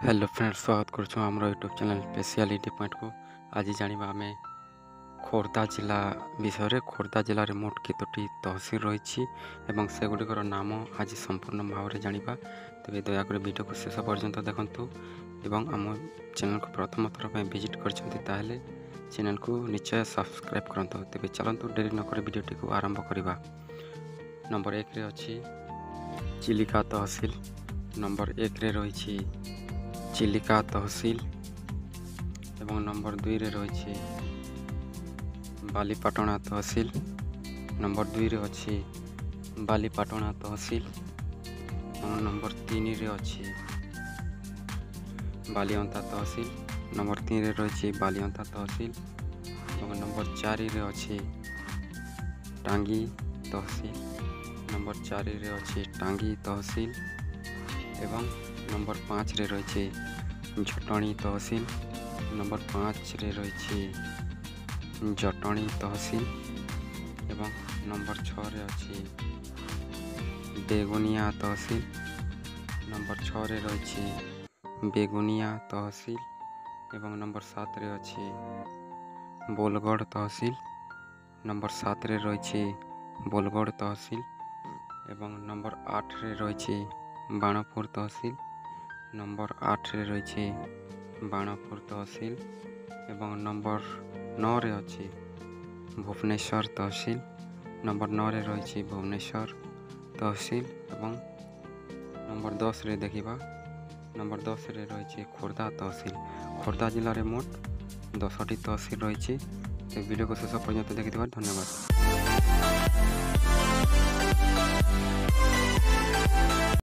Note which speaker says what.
Speaker 1: Hello friends, स्वागत करुँ आम यूट्यूब चैनल स्पेशलिटी पॉइंट को। आज जाना आम खोर्धा जिला विषय। खोर्धा जिले में मोट केतोटी तहसिल रही और सेगुड़िकर नाम आज संपूर्ण भाव में जाना। तेज दयाक वीडियो को शेष पर्यंत देखूँ और आम चैनल को प्रथम थर पर विजिट कर चैनल को निश्चय सब्सक्राइब करूँ। तेज चलतु डेरी नक वीडियोटी को आरंभ करवा। नंबर 1 रे अच्छी चिलिका तहसिल। नंबर 1 रे रही चिलिका तहसिल एवं नंबर 2 रे रही बालीपाटना तहसिल। नंबर 2 रे अच्छी बालीपाटना तहसिल और नंबर 3 रे अच्छी बालियंता तहसिल। नंबर 3 रे रही बालियंता तहसिल और नंबर 4 रे अच्छी टांगी तहसिल। नंबर 4 रे अच्छी टांगी तहसिल एवं नंबर 5 रे रही जटणी तहसिल। नंबर 5 रे रही जटणी तहसिल एवं नंबर 6 रे अच्छी बेगुनिया तहसिल। नंबर 6 रे रही बेगुनिया तहसिल एवं नंबर 7 रे अच्छी बोलगढ़ तहसिल। नंबर 7 रे रही बोलगढ़ तहसिल एवं नंबर 8 रे रही बाणपुर तहसिल। नंबर 8 रे रही बाणपुर तहसिल एवं नंबर 9 रे अच्छी भुवनेश्वर तहसिल। नंबर 9 रे रही भुवनेश्वर तहसिल एवं नंबर 10 रे देखा। नंबर 10 रे रही खोर्धा तहसिल। खोर्धा जिले में मोट 10टी तहसिल रही। वीडियो को शेष पर्यंत देखिथिबार धन्यवाद।